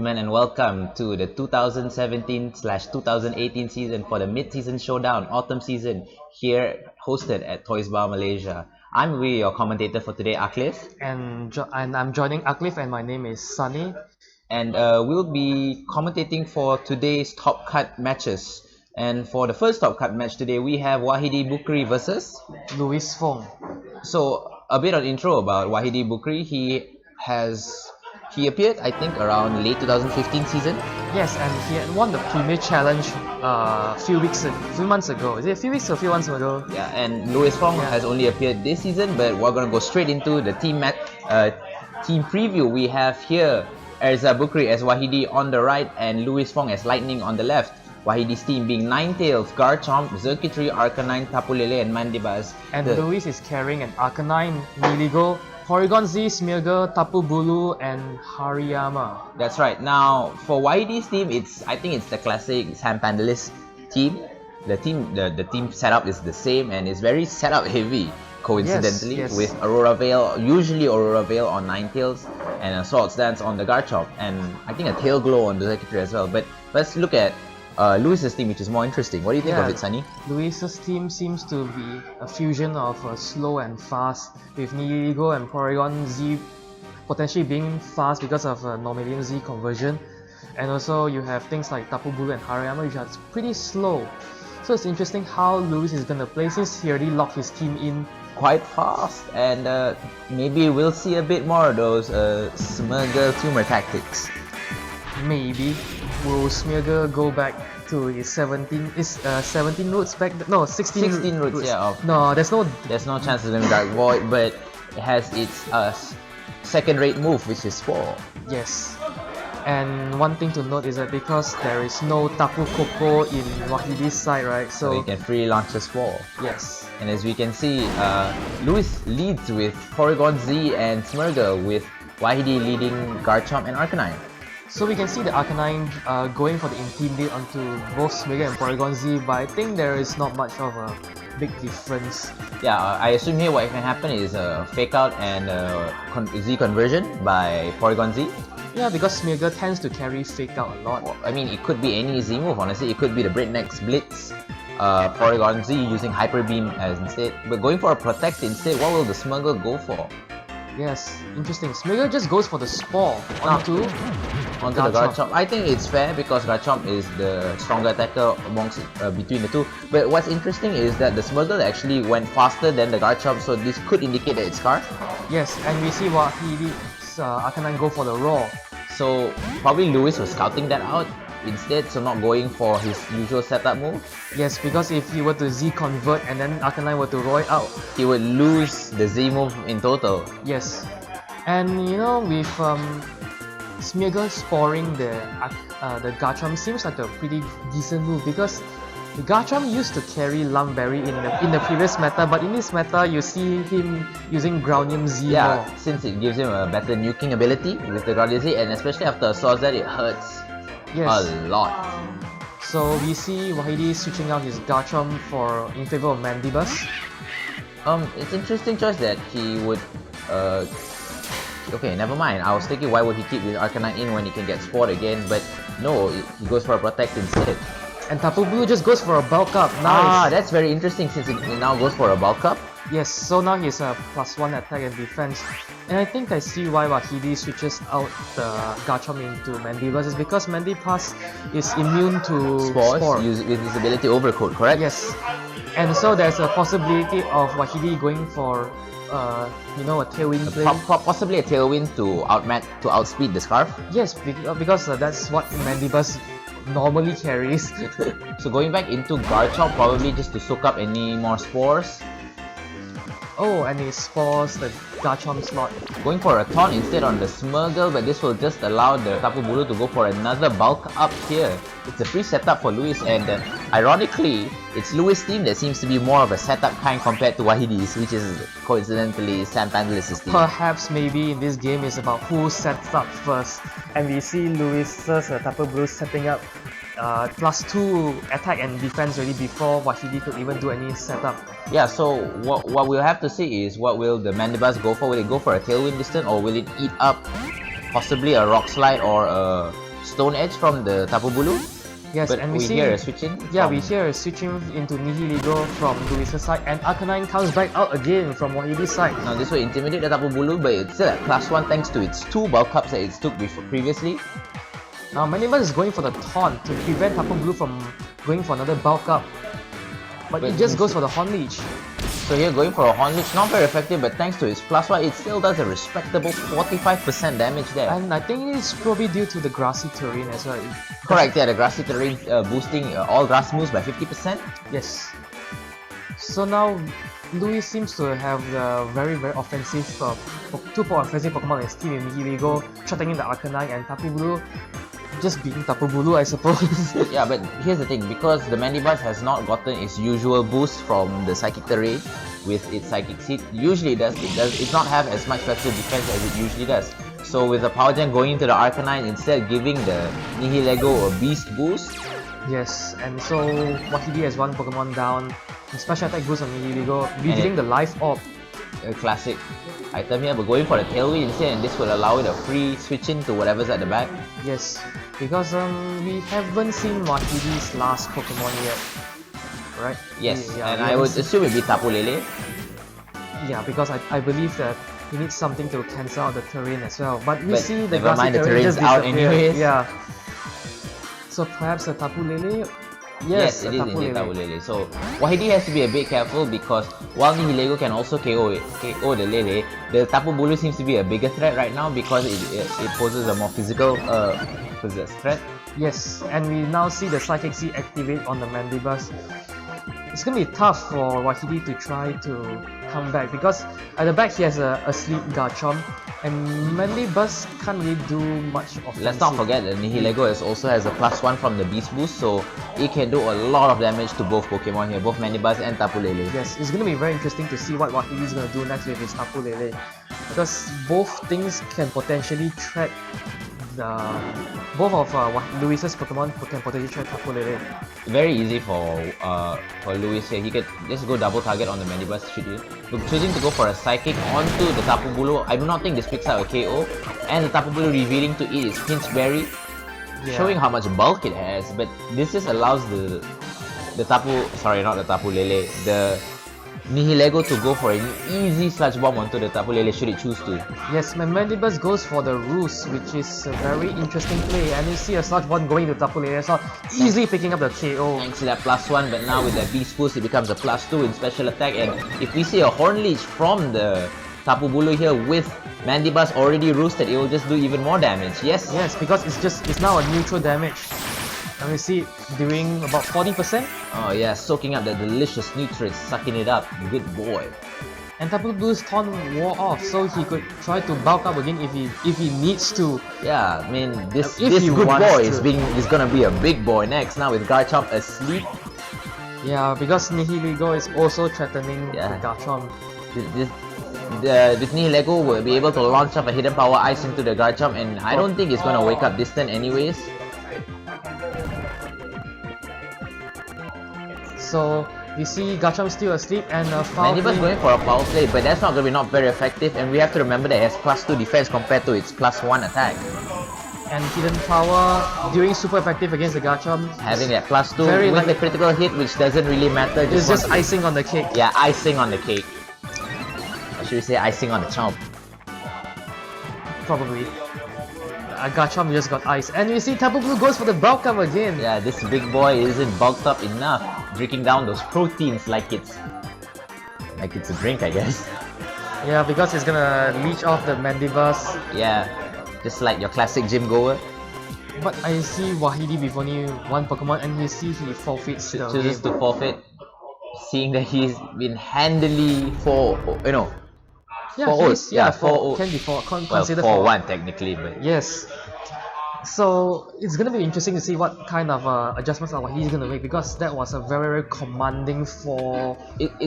gentlemen, and welcome to the 2017/2018 season for the Mid-Season Showdown Autumn season here hosted at Toysbar, Malaysia. I'm Wee, your commentator for today, Aklif, And I'm joining Aklif, and my name is Sunny. and we'll be commentating for today's top cut matches. And for the first top cut match today, we have Wahidi Bukri versus Louis Fong. So a bit of intro about Wahidi Bukri. He appeared, I think, around late 2015 season. Yes, and he had won the Premier Challenge a few months ago. Is it a few weeks or a few months ago? Yeah, and Louis Fong has only appeared this season, but we're gonna go straight into the team preview. We have here Erza Bukri as Wahidi on the right and Louis Fong as Lightning on the left. Wahidi's team being Ninetales, Garchomp, Zerkitry, Arcanine, Tapulele, and Mandibuzz. And Louis is carrying an Arcanine, Miligo, Porygon Z, Smeargle, Tapu Bulu, and Hariyama. That's right. Now for Wahidi's team, I think it's the classic Sam Pandalis team. The team setup is the same and it's very setup heavy. Coincidentally, Yes. with Aurora Veil, usually Aurora Veil on Ninetales, and a Swords Dance on the Garchomp, and I think a Tail Glow on the Zerkitry as well. But let's look at Louis's team, which is more interesting. What do you think of it, Sunny? Louis's team seems to be a fusion of slow and fast, with Nihilego and Porygon Z potentially being fast because of Normalium Z conversion, and also you have things like Tapu Bulu and Hariyama, which are pretty slow. So it's interesting how Louis is gonna play, since he already locked his team in Quite fast, and maybe we'll see a bit more of those Smeargle tumor tactics. Maybe will Smeargle go back to his 17 roots back? No, 16 roots. Yeah. No, there's no. There's no chance of going Dark Void, but it has its second-rate move, which is Spore. Yes. And one thing to note is that because there is no Tapu Koko in Wahidi's side, right? So you can free launch a Spore. Yes. And as we can see, Louis leads with Porygon Z and Smeargle, with Wahidi leading Garchomp and Arcanine. So we can see the Arcanine going for the Intimidate onto both Smeargle and Porygon Z, but I think there is not much of a big difference. Yeah, I assume here what can happen is a Fake Out and Z conversion by Porygon Z. Yeah, because Smeargle tends to carry Fake Out a lot. I mean, it could be any Z move, honestly. It could be the Breakneck's Blitz, Porygon Z using Hyper Beam as instead. But going for a Protect instead, what will the Smeargle go for? Yes, interesting. Smeargle just goes for the Spore onto the Garchomp. I think it's fair because Garchomp is the stronger attacker amongst between the two. But what's interesting is that the Smeargle actually went faster than the Garchomp, so this could indicate that it's Scarf. Yes, and we see Wahidi's Arcanine go for the Roar. So probably Louis was scouting that out instead, so not going for his usual setup move. Yes, because if he were to Z convert and then Arcanine were to roar out, he would lose the Z move in total. Yes, and you know, with Smeargle sporing the Garchomp seems like a pretty decent move, because the Garchomp used to carry Lumberry in the previous meta, but in this meta you see him using Groundium Z more. Since it gives him a better nuking ability with the Groundium Z, and especially after a Swords Dance, it hurts a lot. So we see Wahidi switching out his Garchomp in favor of Mandibuzz. It's interesting choice that he would okay, never mind. I was thinking why would he keep his Arcanine in when he can get Sport again, but no, he goes for a Protect instead. And Tapu Bulu just goes for a Bulk Up. Nice. That's very interesting since he now goes for a Bulk Up. Yes, so now he's a +1 attack and defense. And I think I see why Wahidi switches out the Garchomp into Mandibuzz is because Mandibuzz is immune to Spore. With his ability Overcoat, correct? Yes. And so there's a possibility of Wahidi going for a Tailwind play. Possibly a Tailwind to outspeed the Scarf. Yes, because that's what Mandibuzz normally carries. So going back into Garchomp, probably just to soak up any more Spores. Oh, and he spores the Garchomp slot. Going for a Taunt instead on the Smeargle, but this will just allow the Tapu Bulu to go for another Bulk Up here. It's a free setup for Louis, and ironically, it's Louis' team that seems to be more of a setup kind compared to Wahidi's, which is coincidentally Sam Pandalis' team. Perhaps maybe in this game is about who sets up first, and we see Louis's Tapu Bulu setting up +2 attack and defense already before Wahidi could even do any setup. Yeah, so what we'll have to see is what will the Mandibuzz go for? Will it go for a Tailwind distance, or will it eat up possibly a Rock Slide or a Stone Edge from the Tapu Bulu. Yes, But and we see hear a switching. yeah, we hear a switching into Nihilego from Luis's side, and Arcanine comes back out again from Wahidi's side. Now this will intimidate the Tapu Bulu, but it's still at +1 thanks to its 2 bulk ups that it took previously. Now Manibus is going for the taunt to prevent Tapu Bulu from going for another bulk up, but it just goes for the Horn Leech. So here going for a Horn Leech, not very effective, but thanks to its +1, it still does a respectable 45% damage there. And I think it's probably due to the grassy terrain as well. Correct, yeah, the grassy terrain boosting all grass moves by 50%. Yes. So now Louis seems to have the very offensive two offensive Pokemon in his team in Nihilego, threatening the Arcanine and Tapu Bulu. Just being Tapu Bulu, I suppose. Yeah, but here's the thing, because the Mandibuzz has not gotten its usual boost from the Psychic Terrain with its Psychic Seed, usually it not have as much special defense as it usually does. So with the Power Gen going into the Arcanine, instead giving the Nihilego a Beast boost. Yes, and so Wahidi has one Pokemon down, special attack boost on Nihilego, revealing the Life Orb. A classic item here, but going for the Tailwind instead, and this will allow it a free switch into whatever's at the back. Yes, because we haven't seen Wahidi's last Pokemon yet, right? Yes, Yeah, and I would assume it'd be Tapu Lele. Yeah, because I believe that he needs something to cancel out the terrain as well. But we see the never grassy mind, the terrain terrain's just out disappear. anyways. Yeah. So perhaps a Tapu Lele. Yes, it is indeed Tapu Lele. So Wahidi has to be a bit careful because while Nihilego can also KO the Lele, the Tapu Bulu seems to be a bigger threat right now because it poses a more physical threat. Yes, and we now see the Psychic Seed activate on the Mandibuzz. It's gonna be tough for Wahidi to try to come back because at the back he has a asleep Garchomp, and Mandibuzz can't really do much offensive. Let's not forget that Nihilego also has a +1 from the Beast Boost, so it can do a lot of damage to both Pokemon here, both Mandibuzz and Tapu Lele. Yes, it's gonna be very interesting to see what Wahidi is gonna do next with his Tapu Lele, because both things can potentially track both of Luis's Pokemon can potentially track Tapu Lele. Very easy for Luis here. He could just go double target on the Mandibuzz, should he? But choosing to go for a Psychic onto the Tapu Bulu, I do not think this picks out a KO. And the Tapu Bulu revealing to eat its Pinch Berry, showing how much bulk it has. But this just allows the Nihilego to go for an easy Sludge Bomb onto the Tapu Lele should it choose to. Yes, Mandibuzz goes for the Roost, which is a very interesting play, and you see a Sludge Bomb going to Tapu Lele, so easily picking up the KO. Thanks to that +1, but now with that Beast Boost it becomes a +2 in special attack, and if we see a Horn Leech from the Tapu Bulu here with Mandibuzz already roosted, it will just do even more damage. Yes, because it's now a neutral damage. And we see it doing about 40%. Oh yeah, soaking up the delicious nutrients, sucking it up. Good boy. And Tapu Bulu's taunt wore off, so he could try to bulk up again if he needs to. Yeah, I mean this If he good wants boy to. is gonna be a big boy next. Now with Garchomp asleep. Yeah, because Nihilego is also threatening Yeah. the Garchomp. This Nihilego will be able to launch up a Hidden Power Ice into the Garchomp, and I don't think it's gonna wake up this turn anyways. So we see Garchomp still asleep, and foul Mandibuzz play. going for a foul play, but that's not going to be not very effective, and we have to remember that it has +2 defense compared to its +1 attack. And Hidden Power doing super effective against the Garchomp. Having that +2 Very with like- the critical hit, which doesn't really matter. It's just icing on the cake. Yeah, icing on the cake. Or should we say icing on the chomp? Probably. Garchomp just got ice. And we see Tapu Bulu goes for the bulk up again. Yeah, this big boy isn't bulked up enough, drinking down those proteins like it's a drink, I guess. Yeah, because it's gonna leech off the Mandibuzz. Yeah, just like your classic gym goer. But I see Wahidi with only one Pokemon, and you see he forfeits the Chooses game. to forfeit, seeing that he's been handily Yeah, 4-0. can be four. Well, Considered 4-1 technically, but Yes. So it's gonna be interesting to see what kind of adjustments Wahidi's gonna make, because that was a very commanding it's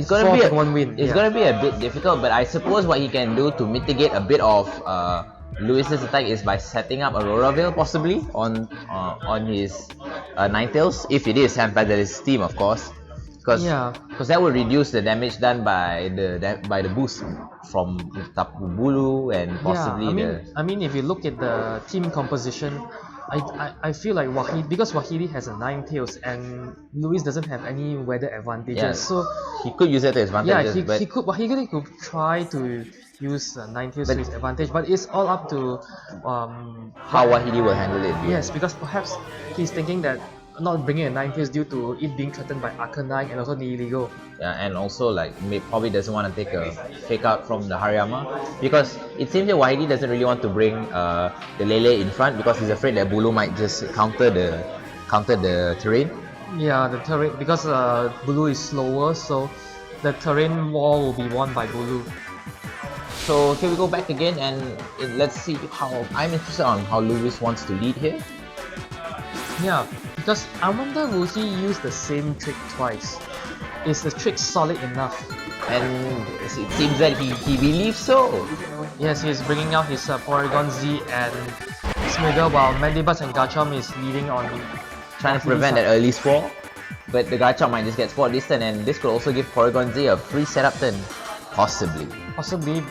gonna be Pokemon win. It's gonna be a bit difficult, but I suppose what he can do to mitigate a bit of Luis's attack is by setting up Aurora Veil possibly on his Ninetales, if it is handled by his team, of course. Because that will reduce the damage done by the boost from Tapu Bulu and possibly I mean if you look at the team composition, I feel like because Wahidi has a 9 tails and Luis doesn't have any weather advantages, Yeah. so He could use that to his yeah, advantage, but he could try to use 9 tails to his advantage, but it's all up to how Wahidi will handle it. yes, because perhaps he's thinking that not bringing a 9 tails due to it being threatened by Arcanine and also Nihiligo. Yeah, and also like probably doesn't want to take a fake out from the Hariyama because it seems that Wahidi doesn't really want to bring the Lele in front because he's afraid that Bulu might just counter the terrain. Yeah, the terrain, because Bulu is slower, so the terrain wall will be won by Bulu. So here we go back again, and let's see how I'm interested on how Lewis wants to lead here. Yeah, because I wonder will he use the same trick twice? Is the trick solid enough? And it seems that he believes so. Yes, he's bringing out his Porygon Z and Smeagol, while Mandibuzz and Garchomp is leading on Trying to prevent that early spore, but the Garchomp might just get spoiled this turn, and this could also give Porygon Z a free setup turn, possibly. Possibly,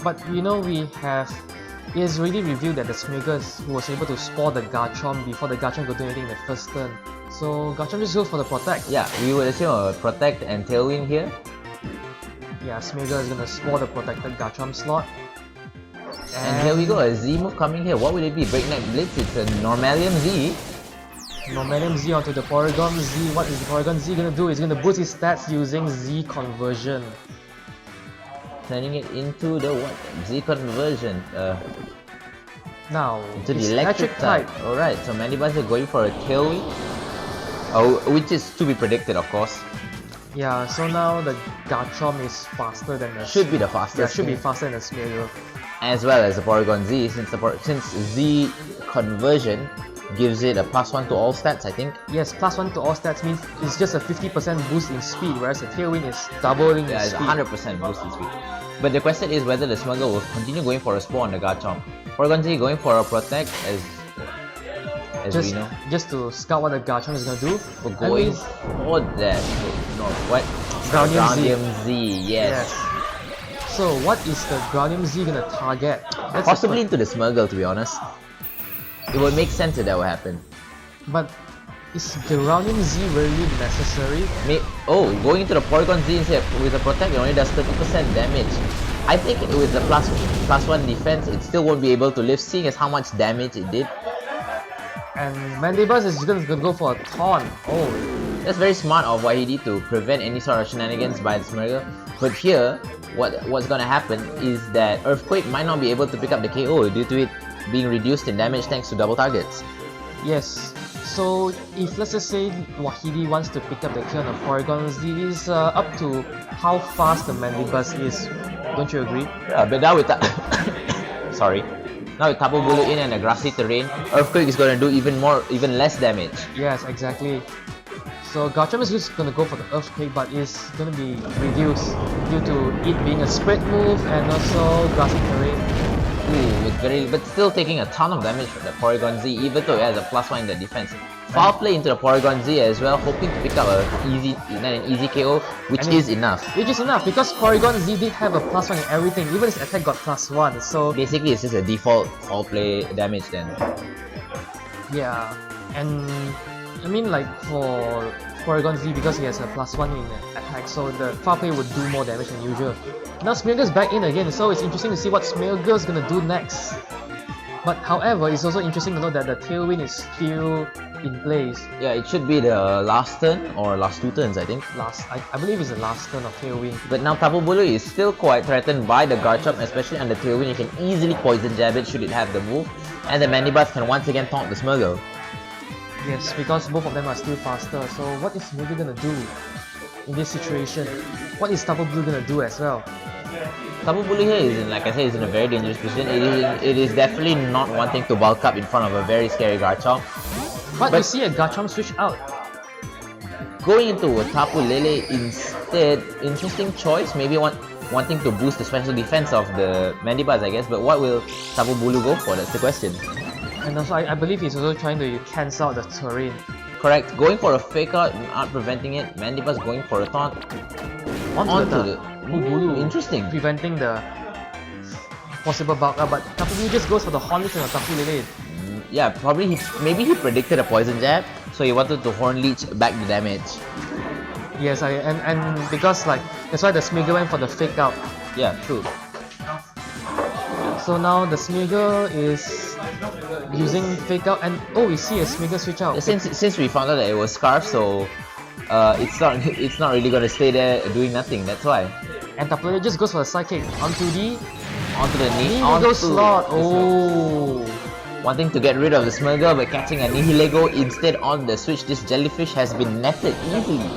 but you know it has already revealed that the Smeagol was able to spore the Garchomp before the Garchomp could do anything in the first turn. So Garchomp just goes for the Protect. Yeah, we would assume a Protect and Tailwind here. Yeah, Smeagol is gonna spore the protected Garchomp slot. And here we go, a Z move coming here. What will it be? Breakneck Blitz, it's a Normalium Z. Normalium Z onto the Porygon Z. What is the Porygon Z gonna do? It's gonna boost his stats using Z conversion. Turning it into the what? Z conversion. Now, Into it's the electric type. Alright, so Mandibuzz are going for a Tailwind. Which is to be predicted, of course. Yeah, so now the Garchomp is faster than the Should be the fastest. Yeah, should be faster than the Smeagol. As well as the Porygon Z, since Z conversion gives it a +1 to all stats, I think. Yes, +1 to all stats means it's just a 50% boost in speed, whereas the Tailwind is doubling Yeah, in it's speed. 100% boost in speed. But the question is whether the Smeagol will continue going for a Spore on the Garchomp. Porygon Z going for a Protect as we know. Just to scout what the Garchomp is gonna do. But going for that, no, what? Groundium Z, yes. So what is the Groundium Z gonna target? That's Possibly into the Smeagol, to be honest. It would make sense if that would happen. But is the Groundium Z really necessary? Going into the Porygon Z instead with a Protect, it only does 30% damage. I think with the +1 defense, it still won't be able to live, seeing as how much damage it did. And Mandibuzz is gonna go for a Taunt. Oh, that's very smart of Wahidi to prevent any sort of shenanigans by the Smeagol. But here, what's gonna happen is that Earthquake might not be able to pick up the KO due to it being reduced in damage thanks to double targets. yes. So if let's just say Wahidi wants to pick up the kill on the Porygon Z, it's up to how fast the Mandibuzz is. Don't you agree? Yeah, but now with sorry. Now with Tapu Bulu in and a grassy terrain, Earthquake is gonna do even less damage. Yes, exactly. So Garchomp is just gonna go for the Earthquake, but it's gonna be reduced due to it being a spread move and also grassy terrain. But still taking a ton of damage from the Porygon Z, even though it has a +1 in the defense. Foul play into the Porygon Z as well, hoping to pick up an easy KO, which is enough. Which is enough because Porygon Z did have a +1 in everything, even his attack got +1. So basically, it's just a default foul play damage then. yeah, and I mean like for Porygon Z, because he has a +1 in attack, so the foul play would do more damage than usual. Now Smeagol's back in again, so it's interesting to see what Smeagol's gonna do next. But however, it's also interesting to know that the Tailwind is still in place. Yeah, it should be the last turn or last 2 turns, I think. I believe it's the last turn of Tailwind. But now Tapu Bulu is still quite threatened by the Garchomp, especially on the Tailwind. You can easily poison jab it should it have the move, and the Mandibuzz can once again taunt the Smeagol. Yes, because both of them are still faster. So what is Smeagol gonna do in this situation? What is Tapu Bulu gonna do as well? Tapu Bulu here is, like I said, is in a very dangerous position. It is definitely not wanting to bulk up in front of a very scary Garchomp. But you see a Garchomp switch out. Going into a Tapu Lele instead, interesting choice. Maybe wanting to boost the special defense of the Mandibuzz, I guess. But what will Tapu Bulu go for? That's the question. And also, I believe he's also trying to cancel out the terrain. Correct. Going for a fake out, not preventing it. Mandibuzz going for a taunt. Onto the Bulu. Interesting. Preventing the possible bulk up, but Tapu Bulu just goes for the Hornets and the Tapu Lele. yeah, probably maybe he predicted a poison jab, so he wanted to Horn Leech back the damage. Yes, and because like that's why the Smeagol went for the fake out. Yeah, true. So now the Smeagol is using fake out, and oh, we see a Smeagol switch out. Since we found out that it was Scarf, so it's not really gonna stay there doing nothing. That's why. And Tapu Lele just goes for a sidekick onto the knee, Nihilego slot. Oh. Wanting to get rid of the Smeagol but catching a Nihilego instead on the switch. This jellyfish has been netted easily.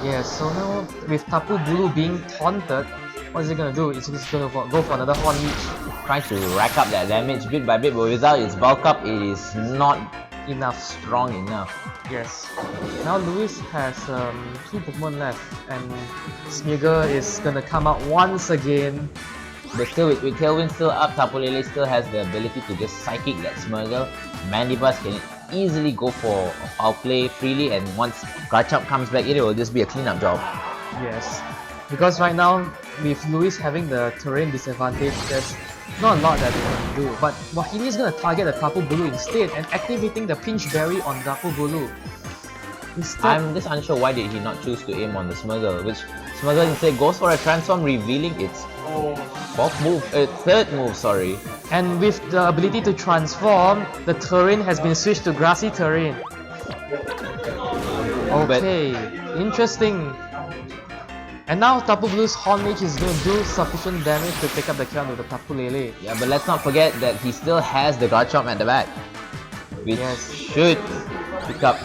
Yes, so now with Tapu Bulu being taunted, what is it gonna do? It's just gonna go for another Horn Leech. Trying to rack up that damage bit by bit, but without its bulk up, it is not Enough. strong enough. Yes. Now Luis has 2 Pokemon left, and Smeagol is gonna come out once again. But still, with Tailwind still up, Tapu Lele still has the ability to just Psychic that Smeagol. Mandibuzz can easily go for foul play freely, and once Garchomp comes back in, it will just be a cleanup job. Yes. Because right now, with Luis having the terrain disadvantage, there's not a lot that they can do. But Wahidi is gonna target the Tapu Bulu instead and activating the Pinch Berry on Tapu Bulu. Instead, I'm just unsure why did he not choose to aim on the Smeagol, which Smeagol instead goes for a transform, revealing its third move, sorry. and with the ability to transform, the terrain has been switched to grassy terrain. Okay, interesting. And now Tapu Bulu's Horn Leech is going to do sufficient damage to take up the count with the Tapu Lele. Yeah, but let's not forget that he still has the Garchomp at the back, which should pick up.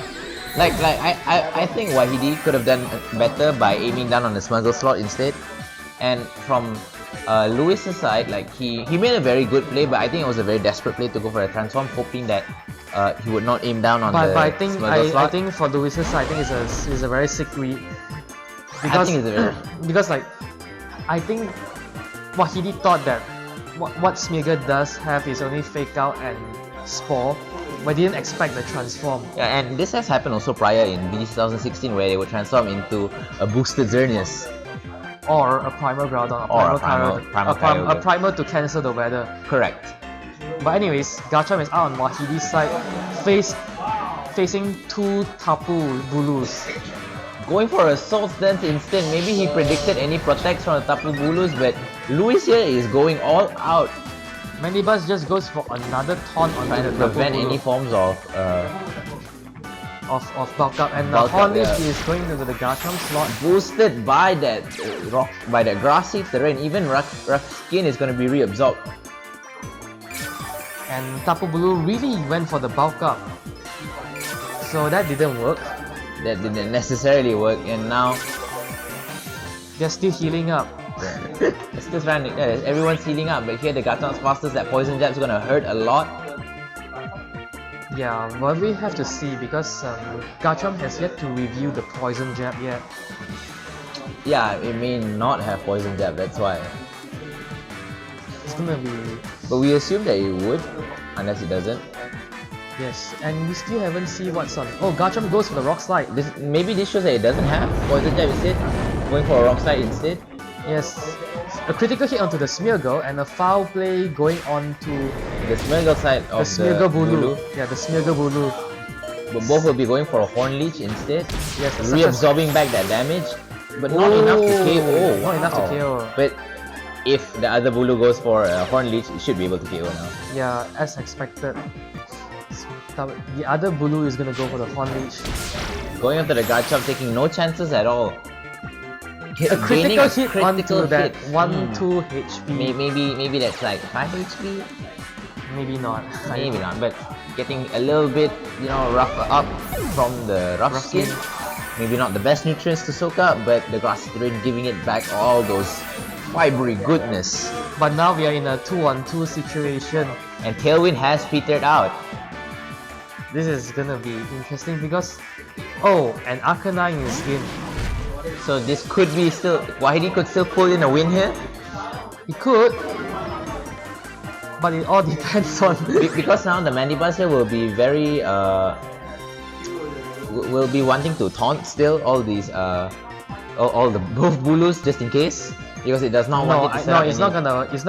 I think Wahidi could have done better by aiming down on the Smeagol slot instead. And from Luis's side, like he made a very good play, but I think it was a very desperate play to go for a transform, hoping that he would not aim down on the Smeagol slot. I think for Luis's side, I think it's a very sick read. Because, because like, I think Wahidi thought that what Smeagol does have is only fake out and spore, but didn't expect the transform. Yeah, and this has happened also prior in BD 2016 where they would transform into a boosted Xerneas. Or a primal Groudon, a primal to cancel the weather. Correct. But anyways, Garchomp is out on Wahidi's side, facing 2 Tapu Bulus. Going for a Soul Dance instead. Maybe he predicted any protects from the Tapu Bulus, but Luis here is going all out. Mandibuzz just goes for another taunt on trying to prevent any forms of bulk up, and the Horn Leech is going into the Garchomp slot. Boosted by that grassy terrain. Even rough skin is going to be reabsorbed. And Tapu Bulu really went for the bulk up, so that didn't work. That didn't necessarily work, and now they're still healing up. It's still trying to, everyone's healing up, but here the Garchomp's fastest, that poison jab's gonna hurt a lot. Yeah, well, we have to see because Garchomp has yet to review the poison jab yet. Yeah, it may not have poison jab, that's why. It's gonna be... But we assume that it would, unless it doesn't. Yes, and we still haven't seen what's on. Oh, Garchomp goes for the Rock Slide. Maybe this shows that it doesn't have poison jab instead, going for a Rock Slide instead. Yes, a critical hit onto the Smeagol and a foul play going on to the Smeagol side of the Smeagol Bulu. Yeah, the Smeagol Bulu. But both will be going for a Horn Leech instead. Yes, reabsorbing back that damage, but not enough to KO. Not enough to KO. But if the other Bulu goes for a Horn Leech, it should be able to KO now. Yeah, as expected. The other Bulu is gonna go for the Horn Leech. Going after the Garchomp, taking no chances at all. A critical hit onto that 1-2 HP. Maybe that's like 5 HP? Maybe not. Maybe not, but getting a little bit, rougher up from the rough skin. Maybe not the best nutrients to soak up, but the grassy terrain giving it back all those fibery goodness. But now we are in a 2-on-2 situation. And Tailwind has petered out. This is gonna be interesting because... Oh, and Arcanine is in. So this could be still... Wahidi could still pull in a win here? He could. But it all depends on... Because now the Mandibuzz here will be very... will be wanting to taunt still all these... both Bulus just in case. Because it does not want it to it's not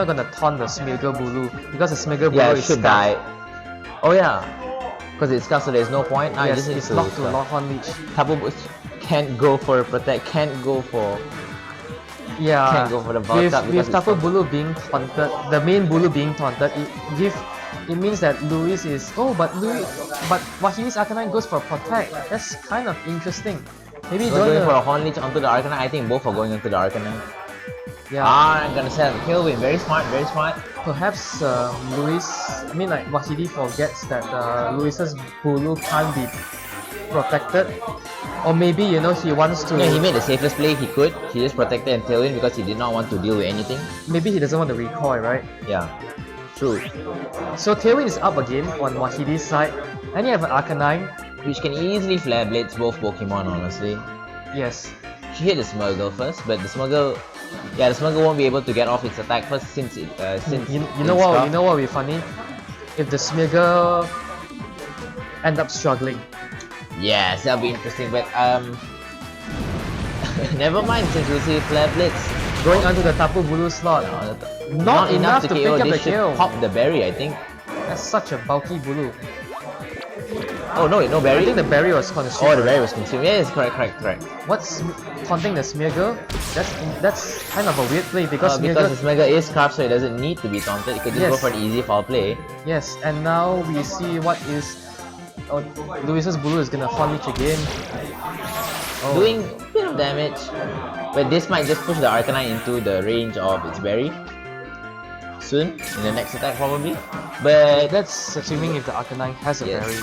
gonna taunt the Smeagol Bulu because the Smeagol Bulu should die. Oh yeah, because it's scuffed, so there's no point. Now Yes, you it's just need locked to to lock on leech. Tapu can't go for protect, can't go for Yeah, Can't go for the bulk up because with it's Tapu taunted. Bulu being taunted, the main Bulu being taunted, it means that Luis is but Wahidi's Arcanine goes for protect. That's kind of interesting. Maybe So going for a Horn Leech onto the Arcanine. I think both are going into the Arcanine. yeah. I'm gonna set up Tailwind. Very smart, very smart. Perhaps Wahidi forgets that Luis's Bulu can't be protected, or maybe he wants to. Yeah, he made the safest play he could. He just protected and Tailwind because he did not want to deal with anything. Maybe he doesn't want to recoil, right? Yeah, true. So Tailwind is up again on Wahidi's side, and you have an Arcanine. Which can easily Flare Blades both Pokemon, honestly. Yes. She hit the Smurgle first, but the Smurgle won't be able to get off its attack first since it since You it's know what? scuffed. You know what would be funny? If the Smeargle end up struggling. Yes, that'll be interesting. But never mind, since we see Flare Blitz Going onto the Tapu Bulu slot. Not enough to pick up They the should kill. pop the berry, I think. That's such a bulky Bulu. Oh no, no I berry. think the berry was Oh, consumed. the berry was consumed. Yes, correct. What's taunting the Smeargle? That's kind of a weird play because Because Smeargle. this Mega is scarf, so it doesn't need to be taunted. It could just go Yes. for an easy foul play. Yes, and now we see what is. Oh, Luis's Bulu is gonna Horn Leech again. Oh. Doing a bit of damage. But this might just push the Arcanine into the range of its berry. Soon, in the next attack probably. But That's assuming if the Arcanine has a yes. berry.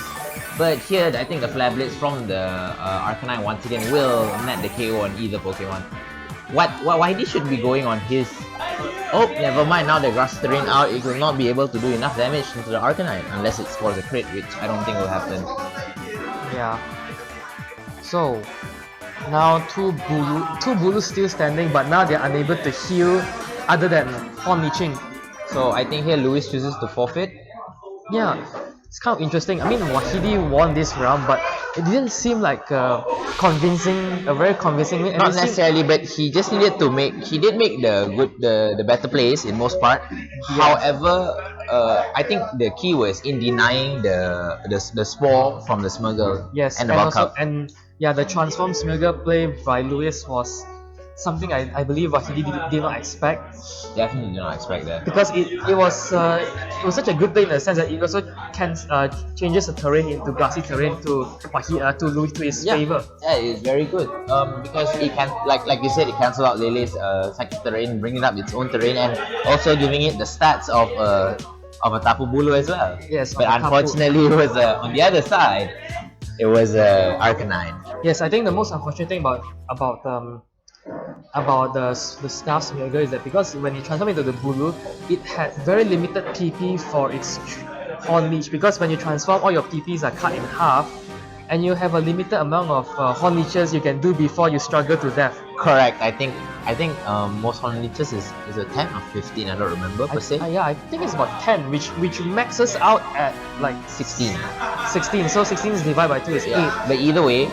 But here, I think the Flare Blitz from the Arcanine once again will net the KO on either Pokemon. Why he should be going on his... Oh, never mind, now the Grass Terrain out, it will not be able to do enough damage into the Arcanine unless it's for the crit, which I don't think will happen. Yeah. So now two Bulu still standing, but now they're unable to heal other than Horn Leeching. So I think here Luis chooses to forfeit. Yeah, it's kind of interesting. I mean, Wahidi won this round, but it didn't seem like a very convincing win. And Not it seemed- necessarily, but he just needed to he did make the better plays in most part. However, I think the key was in denying the spore from the Smurgle Yes, and the bulk also up. the transform Smeargle play by Luis was something I believe Wahidi did not expect, Definitely did not expect that. because it was such a good play in the sense that it also changes the terrain into grassy terrain to Luis to his favor. Yeah, it's very good. Because it can, like you said, it cancelled out Lele's psychic terrain, bringing up its own terrain, and also giving it the stats of a Tapu Bulu as well. Yes, but of a Tapu. unfortunately, it was on the other side. It was Arcanine. Yes, I think the most unfortunate thing about the Scarf Smeargle is that because when you transform into the Bulu, it had very limited PP for its Horn Leech, because when you transform, all your PPs are cut in half, and you have a limited amount of Horn Leeches you can do before you struggle to death. Correct. I think most Horn Leeches is a 10 or 15. I don't remember per se. I think it's about 10, which maxes out at like 16. 16. So 16 is divided by 2 is 8. But either way,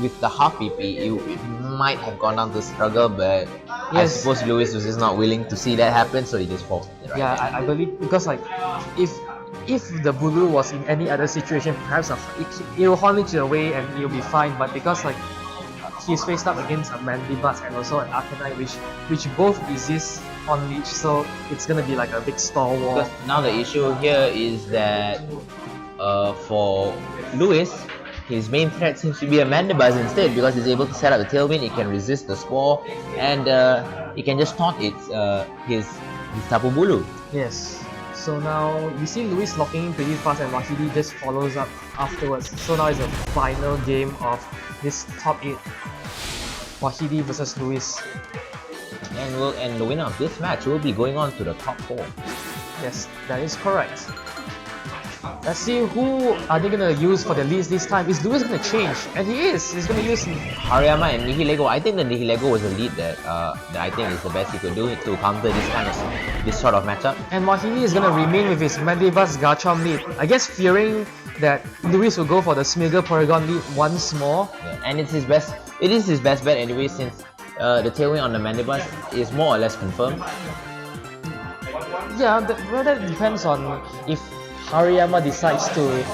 with the half PP, it might have gone down to struggle, but I Yes. suppose Luis was just not willing to see that happen, so he just fought. Right? Yeah, I believe, because like if the Bulu was in any other situation, perhaps it will Horn Leech away and it will be fine. But because like he's faced up against a Mandibuzz and also an Arcanine, which both resist Horn Leech, so it's gonna be like a big stall war. Because now the issue here is that for Luis, his main threat seems to be a Mandibuzz instead, because he's able to set up the Tailwind, it can resist the Spore, and he can just taunt his Tapu Bulu. Yes. So now we see Luis locking in pretty fast, and Wahidi just follows up afterwards. So now it's a final game of this top 8. Wahidi versus Luis. And the winner of this match will be going on to the top 4. Yes, that is correct. Let's see who are they gonna use for the leads this time. Is Luis gonna change? And he is. He's gonna use. Hariyama and Nihilego. I think the Nihilego was a lead that I think is the best he could do to counter this sort of matchup. And Wahidi is gonna remain with his Mandibuzz Garchomp lead. I guess fearing that Luis will go for the Smeargle Porygon lead once more. Yeah, and it is his best bet anyway, since the Tailwind on the Mandibuzz is more or less confirmed. Yeah, that depends on Hariyama decides to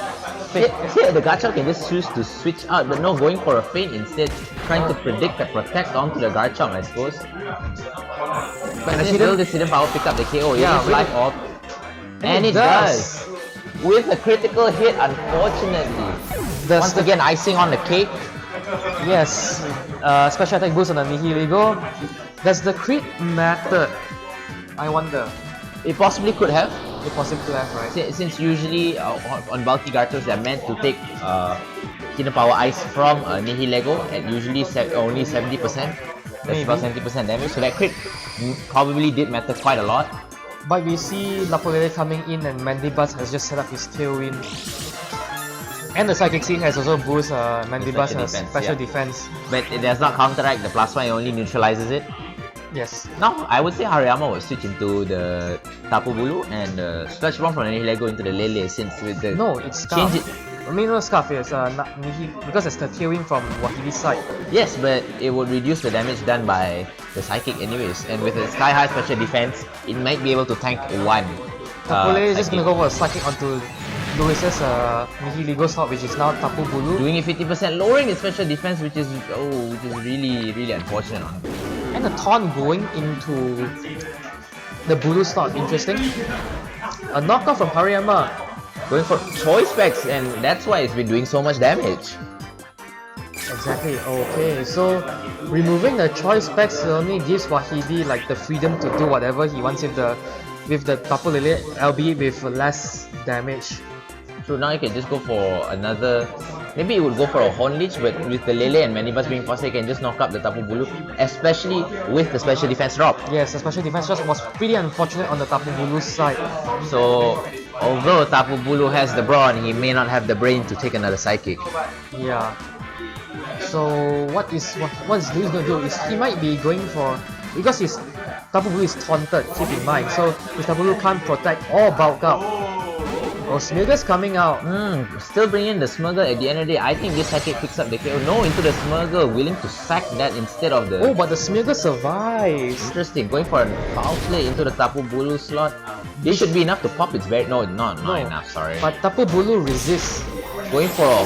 Here, the Garchomp can just choose to switch out, but no, going for a feint instead, trying to predict the protect onto the Garchomp, I suppose. But still, this hidden power pick up the KO. Yeah, it is life orb, and it does. With a critical hit, unfortunately. Once again, icing on the cake. Yes, special attack boost on the Nihilego. Does the crit matter? I wonder. It possibly could have. It possibly could have, right? Since usually on bulky Garchomps they're meant to take hidden power ice from Nihilego at usually only 70%. That's about 70% damage. So that crit probably did matter quite a lot. But we see Tapu Lele coming in and Mandibuzz has just set up his Tailwind. And the Psychic Seed has also boosted Mandibuzz special defense. But it does not counteract the plasma, it only neutralizes it. Yes. Now, I would say Hariyama will switch into the Tapu Bulu and Sludge Bomb from the Nihilego into the Lele since with the... No, it's Scarf. Change it. I mean, no, Scarf is because it's the Tailwind from Wahidi's side. Yes, but it would reduce the damage done by the Psychic anyways. And with a Sky High special defense, it might be able to tank one. Tapu Lele is just gonna go for a Psychic onto Luis's Nihilego slot, which is now Tapu Bulu. Doing it 50%, lowering its special defense, which is really, really unfortunate. And a taunt going into the Bulu slot, interesting. A knockoff from Hariyama. Going for choice specs, and that's why it's been doing so much damage. Exactly, okay, so removing the choice specs only gives Wahidi like the freedom to do whatever he wants with the Tapu Lele, albeit with less damage. So now you can just go for another... Maybe it would go for a Horn Leech, but with the Lele and Mandibuzz being faster, you can just knock up the Tapu Bulu, especially with the special defense drop. Yes, the special defense drop was pretty unfortunate on the Tapu Bulu side. So, although Tapu Bulu has the brawn, he may not have the brain to take another Psychic. Yeah. So what is Luis going to do is he might be going for... Because his Tapu Bulu is taunted, keep in mind, so his Tapu Bulu can't protect or bulk up. Oh, Smigger's coming out. Still bringing in the Smugger at the end of the day. I think this Psychic picks up the KO. No, into the Smugger, willing to sack that instead of the... Oh, but the Smigger survives. Interesting, going for a foul play into the Tapu Bulu slot. This should be enough to pop its very... No, not enough, sorry. But Tapu Bulu resists. Going for a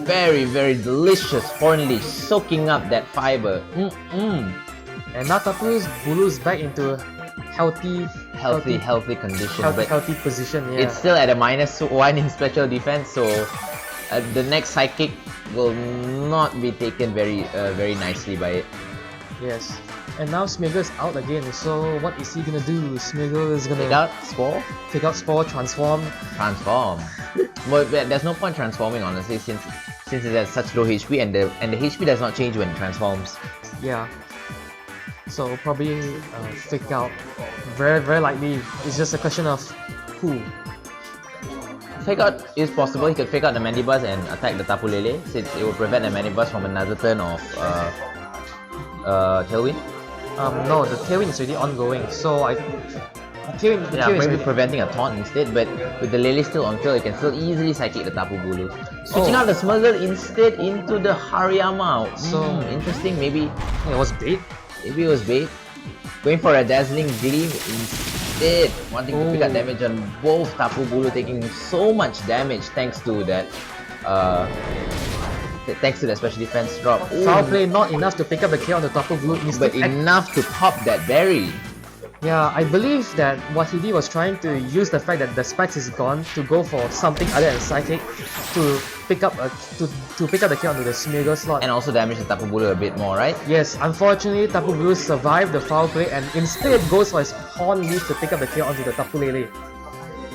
very, very delicious Horn Leech, soaking up that fiber. And now Tapu Bulu's back into healthy condition, healthy position. Yeah. It's still at a -1 in special defense, so the next Psychic will not be taken very nicely by it. Yes. And now Smigger's out again, so what is he gonna do? Smigger is gonna take out Spore, transform. But there's no point transforming, honestly, since it has such low HP, and the HP does not change when it transforms. Yeah. So probably fake out. Very likely. It's just a question of who. Fake out is possible. He could fake out the Mandibuzz and attack the Tapu Lele, since it will prevent the Mandibuzz from another turn of Tailwind. No, the Tailwind is already ongoing. So Maybe preventing a taunt instead, but with the Lele still on field, you can still easily Psychic the Tapu Bulu. Switching out the Smuggle instead into the Hariyama. So interesting, maybe it was bait. Maybe it was bait. Going for a Dazzling Gleam instead, wanting to pick up damage on both Tapu Bulu, taking so much damage thanks to that special defense drop. Foul play, not enough to pick up the kill on the Tapu Bulu, but enough to pop that berry. Yeah, I believe that Wahidi was trying to use the fact that the specs is gone to go for something other than Psychic to pick up the kill onto the Smigger slot. And also damage the Tapu Bulu a bit more, right? Yes, unfortunately Tapu Bulu survived the foul play and instead goes for his Horn Leaf to pick up the kill onto the Tapu Lele.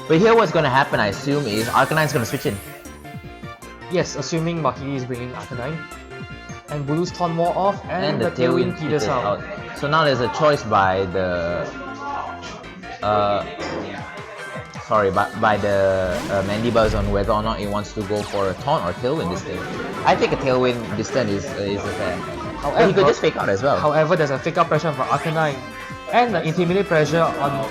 But here what's gonna happen, I assume, is Arcanine's gonna switch in. Yes, assuming Wahidi is bringing Arcanine. And Bulu's Taunt wore off and the Tailwind peters out. So now there's a choice by the Mandibuzz on whether or not it wants to go for a Taunt or Tailwind this turn. I think a Tailwind this turn is fair. However, he could just fake out as well. However, there's a fake out pressure for Arcanine and the Intimidate pressure on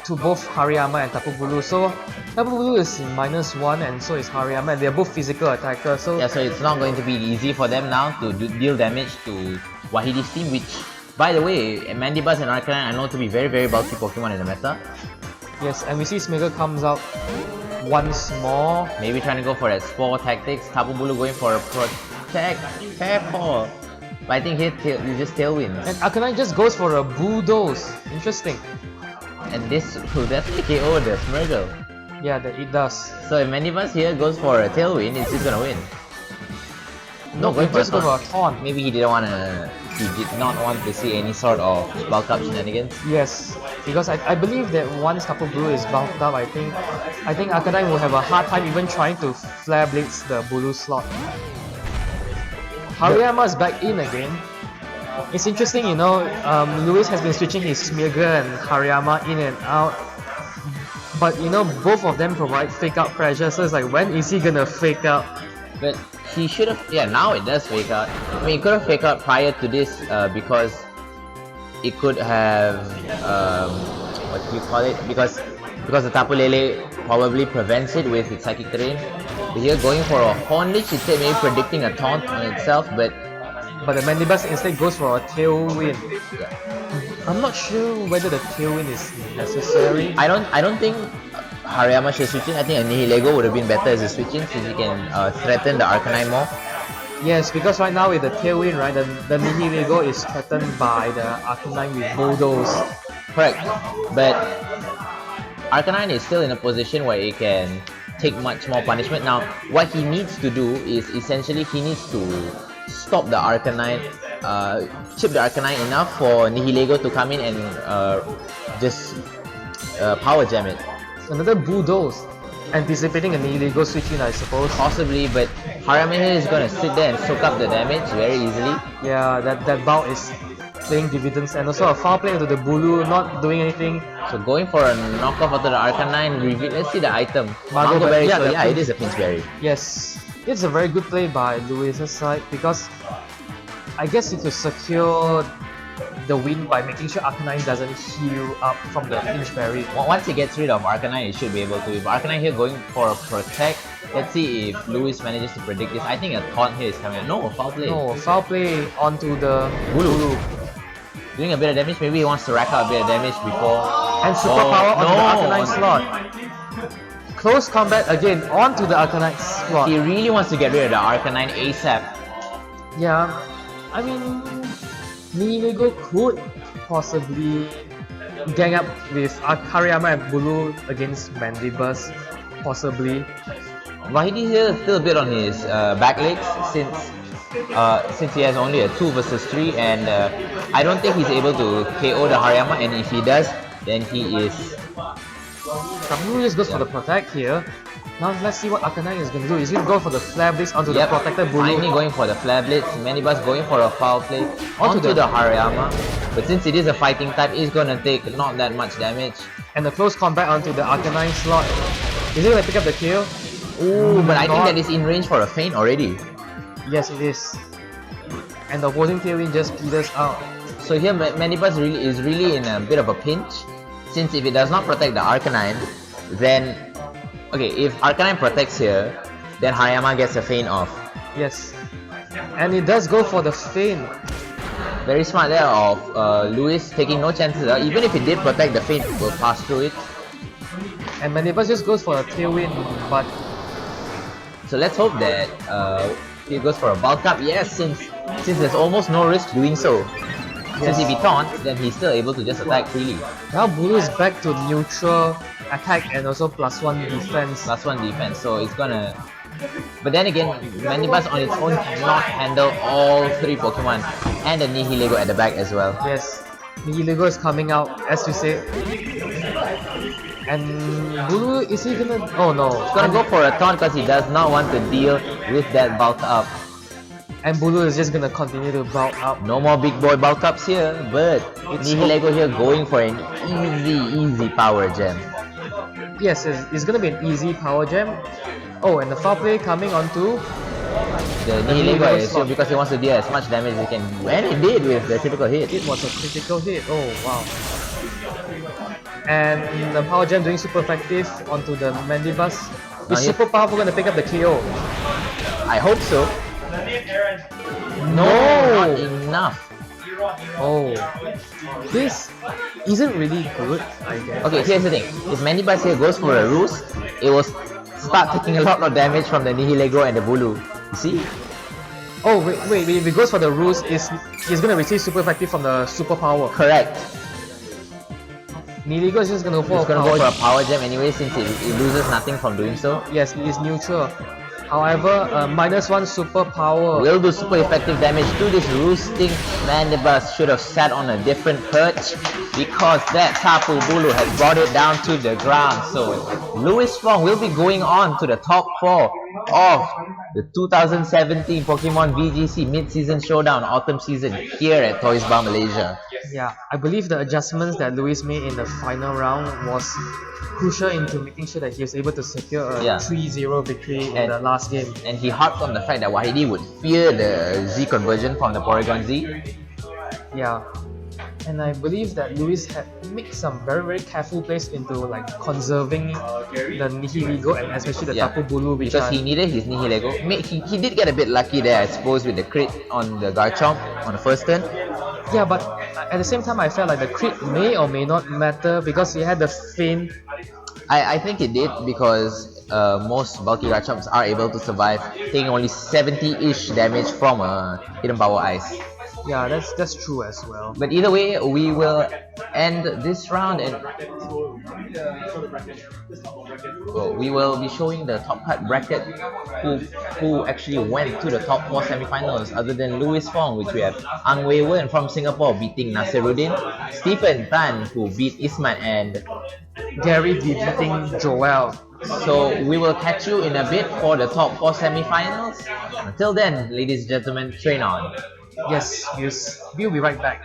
to both Hariyama and Tapu Bulu. So Tapu Bulu is in -1 and so is Hariyama, and they're both physical attackers. So yeah, so it's not going to be easy for them now to deal damage to Wahidi's team, which, by the way, Mandibuzz and Arcanine are known to be very bulky Pokemon in the meta. Yes, and we see Smeagol comes out once more. Maybe trying to go for that spore tactics. Tapu Bulu going for a protect. Careful. But I think he just tailwinds. And Arcanine just goes for a bulldoze. Interesting. And this will definitely KO the Smeagol. Yeah, that it does. So if Manibus here goes for a tailwind, it's just gonna win. No, going for just go for a taunt. Maybe he did not want to see any sort of bulk up shenanigans. Yes, because I believe that once Tapu Bulu is bulked up, I think Arcanine will have a hard time even trying to Flare Blitz the Bulu slot. Hariyama is back in again. It's interesting, you know, Lewis has been switching his Smeagol and Hariyama in and out. But you know, both of them provide fake out pressure, so it's like, when is he gonna fake out? But he should have, yeah, now it does fake out. I mean, he could have fake out prior to this because it could have, what do you call it? Because the Tapu Lele probably prevents it with its Psychic Terrain. But here going for a Horn Leech, instead maybe predicting a taunt on itself, but the Manibus instead goes for a Tailwind. yeah. I'm not sure whether the Tailwind is necessary. I don't think Hariyama should switch in. I think a Nihilego would have been better as a switch in since he can threaten the Arcanine more. Yes, because right now with the Tailwind, right, the Nihilego is threatened by the Arcanine with Bulldoze. Correct. But Arcanine is still in a position where it can take much more punishment. Now, what he needs to do is essentially he needs to stop the Arcanine, chip the Arcanine enough for Nihilego to come in and just power jam it. Another Bulldoze, anticipating a Nihilego switch in, I suppose. Possibly, but Hariyama here is gonna sit there and soak up the damage very easily. Yeah, that bout is playing dividends, and also a foul play into the Bulu, not doing anything. So going for a knockoff onto the Arcanine, let's see the item. Mango Mango Berry, Berry, so yeah, yeah, it is a Pinch Berry. Yes, it's a very good play by Luis's side, because I guess he could secure the win by making sure Arcanine doesn't heal up from the Pinch Berry. Once he gets rid of Arcanine, it should be able to. If Arcanine here going for a protect, let's see if Lewis manages to predict this. I think a taunt here is coming. No, foul play. No, foul play onto the Bulu. Doing a bit of damage, maybe he wants to rack up a bit of damage before. And superpower onto the Arcanine slot. Close combat again onto the Arcanine slot. He really wants to get rid of the Arcanine ASAP. Yeah, I mean, Nihilego could possibly gang up with Hariyama and Bulu against Mandibus, possibly. Wahidi here is still a bit on his back legs since he has only a 2 versus 3, and I don't think he's able to KO the Hariyama, and if he does, then he is... Tapu just goes for the protect here. Now let's see what Arcanine is going to do. He's going to go for the Flare Blitz onto the protected Bulu. Finally going for the Flare Blitz. Manibus going for a foul play onto the Hariyama. But since it is a fighting type, it's going to take not that much damage. And the close combat onto the Arcanine slot. Is he going to pick up the kill? Ooh, but I think that is in range for a feint already. Yes, it is. And the opposing Tailwind just peters out. So here Manibus is really in a bit of a pinch, since if it does not protect the Arcanine, then... Okay, if Arcanine protects here, then Hariyama gets a feint off. Yes. And it does go for the feint. Very smart there of Lewis taking no chances. Even if it did protect, the feint will pass through it. And Manibus just goes for a Tailwind, but... So let's hope that he goes for a bulk up. Yes, since there's almost no risk doing so. Since if he taunts, then he's still able to just attack freely. Now Bulu is back to neutral attack and also +1 defense. +1 defense, so it's gonna... But then again, Manibus on its own cannot handle all 3 Pokemon and the Nihilego at the back as well. Yes, Nihilego is coming out, as you say. And Bulu, is he gonna... Oh no. He's gonna go for a taunt because he does not want to deal with that bulk up. And Bulu is just gonna continue to bulk up. No more big boy bulk ups here, but Nihilego here going for an easy power gem. Yes, it's gonna be an easy power gem. Oh, and the foul play coming onto the Nihilego is because he wants to deal as much damage as he can, and he did with the typical hit. It was a critical hit. Oh wow. And the power gem doing super effective onto the Mandibus. Is super powerful gonna pick up the KO? I hope so. No, not enough. Oh, this isn't really good, I guess. Okay, here's the thing. If Mandibuzz here goes for a roost, it will start taking a lot of damage from the Nihilego and the Bulu. You see? Oh, wait, if it goes for the roost, he's gonna receive super effective from the superpower. Correct. Nihilego is just gonna go It's for a gonna power. go for a power gem anyway since it loses nothing from doing so. Yes, it is neutral. However, -1 superpower. Will do super effective damage to this roosting. Mandibuzz should have sat on a different perch because that Tapu Bulu has brought it down to the ground. So Louis Fong will be going on to the top 4 of the 2017 Pokemon VGC Midseason Showdown Autumn Season here at Toysbar Malaysia. Yeah, I believe the adjustments that Luis made in the final round was crucial into making sure that he was able to secure a 3-0 victory in the last game. And he harped on the fact that Wahidi would fear the Z conversion from the Porygon Z. Yeah, and I believe that Luis had made some very careful plays into like conserving the Nihilego and especially the Tapu Bulu, because he needed his Nihilego. He did get a bit lucky there, I suppose, with the crit on the Garchomp on the first turn. Yeah, but at the same time, I felt like the crit may or may not matter because he had the feint. I think it did because most bulky Garchomps are able to survive, taking only 70-ish damage from a Hidden Power Ice. Yeah, that's true as well. But either way, we will end this round and we will be showing the top cut bracket who actually went to the top 4 semifinals other than Louis Fong, which we have Ang Wei Wen from Singapore beating Nasiruddin, Stephen Tan who beat Isman, and Gary beating Joel. So we will catch you in a bit for the top 4 semifinals. Until then, ladies and gentlemen, train on. Yes, we'll be right back.